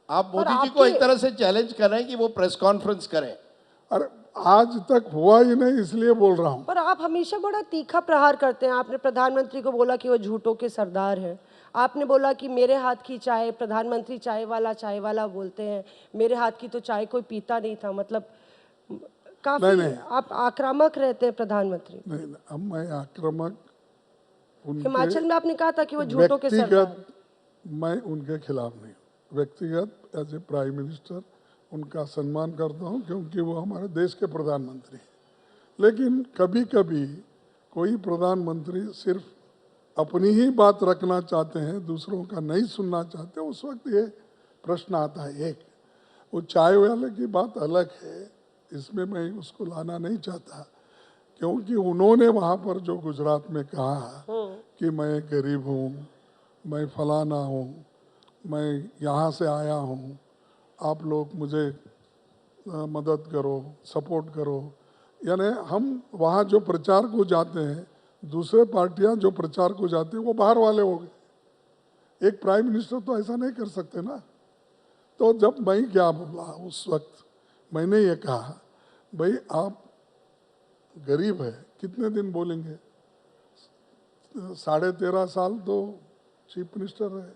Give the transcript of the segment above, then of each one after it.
आप पर मोदी जी को एक आपके तरह से चैलेंज कर रहे हैं कि वो प्रेस कॉन्फ्रेंस करें। अरे आज तक हुआ ही नहीं, इसलिए बोल रहा हूँ। पर आप हमेशा बड़ा तीखा प्रहार करते हैं। आपने प्रधानमंत्री को बोला कि वो झूठों के सरदार हैं। आपने बोला कि मेरे हाथ की चाय, प्रधानमंत्री चाय वाला बोलते हैं, मेरे हाथ की तो चाय कोई पीता नहीं था। मतलब काफी नहीं। आप आक्रामक रहते हैं प्रधानमंत्री। नहीं, अब मैं आक्रामक उनके हिमाचल में आपने कहा था कि वो झूठों के सरदार व्यक्तिगत, हैं। मैं उनके खिलाफ नहीं हूँ। व्यक्तिगत एज ए प्राइम मिनिस्टर उनका सम्मान करता हूँ, क्योंकि वो हमारे देश के प्रधानमंत्री हैं। लेकिन कभी कभी कोई प्रधानमंत्री सिर्फ अपनी ही बात रखना चाहते हैं, दूसरों का नहीं सुनना चाहते, उस वक्त ये प्रश्न आता है। एक वो चाय वाले की बात अलग है, इसमें मैं उसको लाना नहीं चाहता, क्योंकि उन्होंने वहाँ पर जो गुजरात में कहा कि मैं गरीब हूँ, मैं फलाना हूँ, मैं यहाँ से आया हूँ, आप लोग मुझे मदद करो, सपोर्ट करो। यानी हम वहाँ जो प्रचार को जाते हैं, दूसरे पार्टियाँ जो प्रचार को जाती हैं वो बाहर वाले हो गए। एक प्राइम मिनिस्टर तो ऐसा नहीं कर सकते ना। तो जब मैं क्या बोला उस वक्त, मैंने ये कहा भाई आप गरीब है, कितने दिन बोलेंगे? 13.5 साल तो चीफ मिनिस्टर है,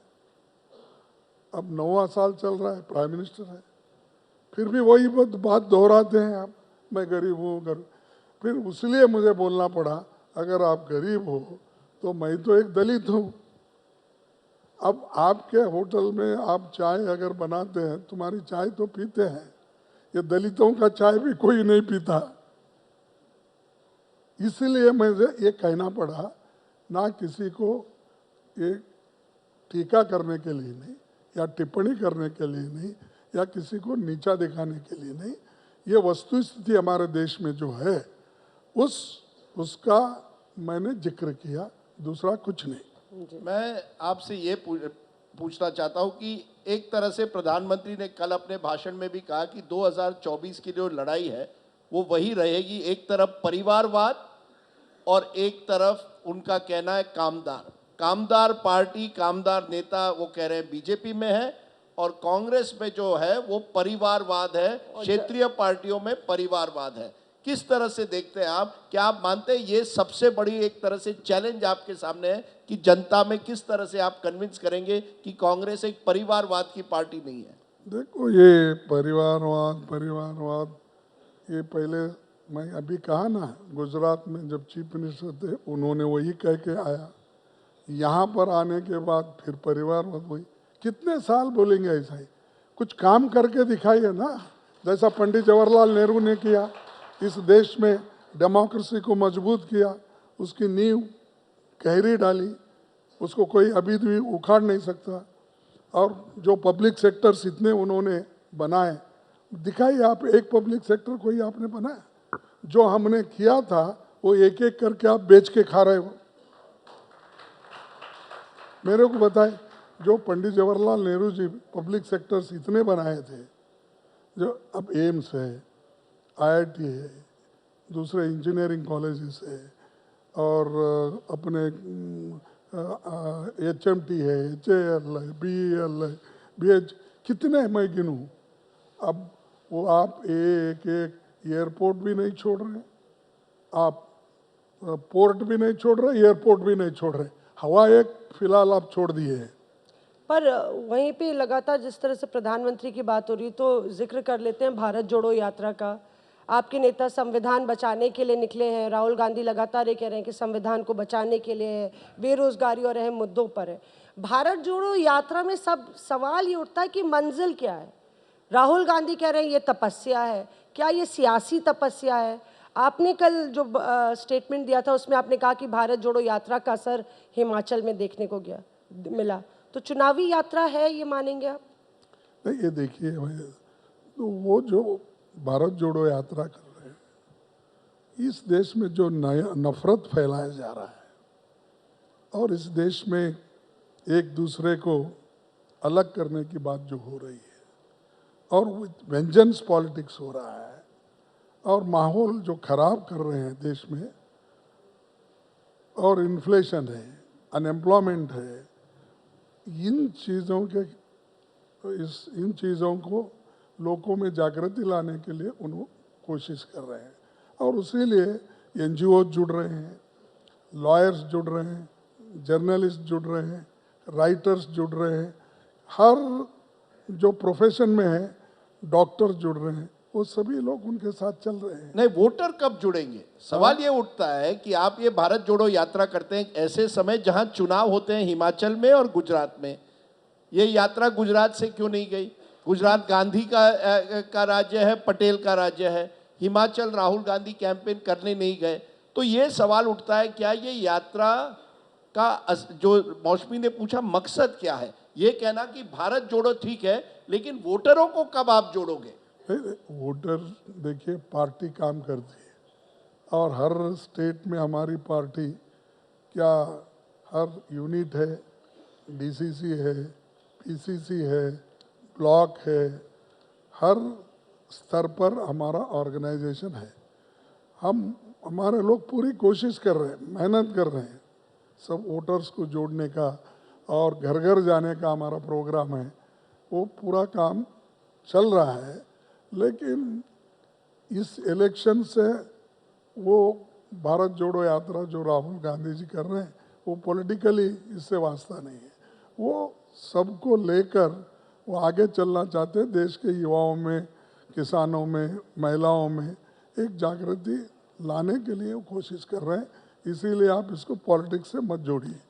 अब 9वां साल चल रहा है, प्राइम मिनिस्टर है, फिर भी वही बात दोहराते हैं आप, मैं गरीब हूँ गरीब। फिर उसलिए मुझे बोलना पड़ा, अगर आप गरीब हो तो मैं तो एक दलित हूँ। अब आपके होटल में आप चाय अगर बनाते हैं, तुम्हारी चाय तो पीते हैं, ये दलितों का चाय भी कोई नहीं पीता। इसलिए मुझे ये कहना पड़ा, ना किसी को ये टीका करने के लिए नहीं, या टिप्पणी करने के लिए नहीं, या किसी को नीचा दिखाने के लिए नहीं। ये वस्तुस्थिति हमारे देश में जो है उसका मैंने जिक्र किया, दूसरा कुछ नहीं। मैं आपसे ये पूछना चाहता हूं कि एक तरह से प्रधानमंत्री ने कल अपने भाषण में भी कहा कि 2024 की जो लड़ाई है वो वही रहेगी, एक तरफ परिवारवाद और एक तरफ उनका कहना है कामदार पार्टी, कामदार नेता वो कह रहे हैं बीजेपी में है, और कांग्रेस में जो है वो परिवारवाद है, क्षेत्रीय पार्टियों में परिवारवाद है। किस तरह से देखते हैं आप? क्या आप मानते हैं ये सबसे बड़ी एक तरह से चैलेंज आपके सामने है कि जनता में किस तरह से आप कन्विंस करेंगे कि कांग्रेस एक परिवारवाद की पार्टी नहीं है? देखो, ये परिवारवाद ये पहले मैं अभी कहा ना, गुजरात में जब चीफ मिनिस्टर थे उन्होंने वही कह के आया, यहाँ पर आने के बाद फिर परिवारवाद वही। कितने साल बोलेंगे ऐसा ही? कुछ काम करके दिखाइए ना, जैसा पंडित जवाहरलाल नेहरू ने किया, इस देश में डेमोक्रेसी को मजबूत किया, उसकी नींव गहरी डाली, उसको कोई अभी भी उखाड़ नहीं सकता। और जो पब्लिक सेक्टर्स इतने उन्होंने बनाए, दिखाइए आप एक पब्लिक सेक्टर कोई आपने बनाया? जो हमने किया था वो एक एक करके आप बेच के खा रहे हो। मेरे को बताए, जो पंडित जवाहरलाल नेहरू जी पब्लिक सेक्टर्स इतने बनाए थे, जो अब एम्स है, आईआईटी है, दूसरे इंजीनियरिंग कॉलेजेस है, और अपने एचएमटी है, एचएएल है, बीईएल है, बीएच, कितने मैं गिनूं? अब वो आप एक एक एयरपोर्ट भी नहीं छोड़ रहे, आप पोर्ट भी नहीं छोड़ रहे, एयरपोर्ट भी नहीं छोड़ रहे, हवा एक फिलहाल आप छोड़ दिए हैं। पर वहीं पे लगातार जिस तरह से प्रधानमंत्री की बात हो रही, तो जिक्र कर लेते हैं भारत जोड़ो यात्रा का। आपके नेता संविधान बचाने के लिए निकले हैं। राहुल गांधी लगातार ये कह रहे हैं कि संविधान को बचाने के लिए है, बेरोजगारी और अहम मुद्दों पर है। भारत जोड़ो यात्रा में सब सवाल ये उठता है कि मंजिल क्या है? राहुल गांधी कह रहे हैं ये तपस्या है। क्या ये सियासी तपस्या है? आपने कल जो स्टेटमेंट दिया था उसमें आपने कहा कि भारत जोड़ो यात्रा का असर हिमाचल में देखने को मिला। तो चुनावी यात्रा है, ये मानेंगे आप? नहीं, ये देखिए भाई, तो वो जो भारत जोड़ो यात्रा कर रहे हैं, इस देश में जो नया नफरत फैलाया जा रहा है और इस देश में एक दूसरे को अलग करने की बात जो हो रही है, और वेंजेंस पॉलिटिक्स हो रहा है, और माहौल जो खराब कर रहे हैं देश में, और इन्फ्लेशन है, अनएम्प्लॉयमेंट है, इन चीज़ों के तो इन चीज़ों को लोगों में जागृति लाने के लिए उन्होंने कोशिश कर रहे हैं और इसीलिए एनजीओ जुड़ रहे हैं, लॉयर्स जुड़ रहे हैं, जर्नलिस्ट जुड़ रहे हैं, राइटर्स जुड़ रहे हैं, हर जो प्रोफेशन में है डॉक्टर जुड़ रहे हैं, वो सभी लोग उनके साथ चल रहे हैं। नहीं, वोटर कब जुड़ेंगे? सवाल ये उठता है कि आप ये भारत जोड़ो यात्रा करते हैं ऐसे समय जहां चुनाव होते हैं हिमाचल में और गुजरात में। ये यात्रा गुजरात से क्यों नहीं गई? गुजरात गांधी का राज्य है, पटेल का राज्य है। हिमाचल राहुल गांधी कैंपेन करने नहीं गए। तो ये सवाल उठता है, क्या ये यात्रा का जो मौसमी ने पूछा मकसद क्या है? ये कहना कि भारत जोड़ो ठीक है, लेकिन वोटरों को कब आप जोड़ोगे? वोटर देखिए पार्टी काम करती है और हर स्टेट में हमारी पार्टी क्या हर यूनिट है, डीसीसी है, पीसीसी है, ब्लॉक है, हर स्तर पर हमारा ऑर्गेनाइजेशन है। हमारे लोग पूरी कोशिश कर रहे हैं, मेहनत कर रहे हैं सब वोटर्स को जोड़ने का और घर घर जाने का हमारा प्रोग्राम है, वो पूरा काम चल रहा है। लेकिन इस इलेक्शन से वो भारत जोड़ो यात्रा जो राहुल गांधी जी कर रहे हैं वो पॉलिटिकली इससे वास्ता नहीं है, वो सबको लेकर वो आगे चलना चाहते हैं। देश के युवाओं में, किसानों में, महिलाओं में एक जागृति लाने के लिए वो कोशिश कर रहे हैं। इसीलिए आप इसको पॉलिटिक्स से मत जोड़िए।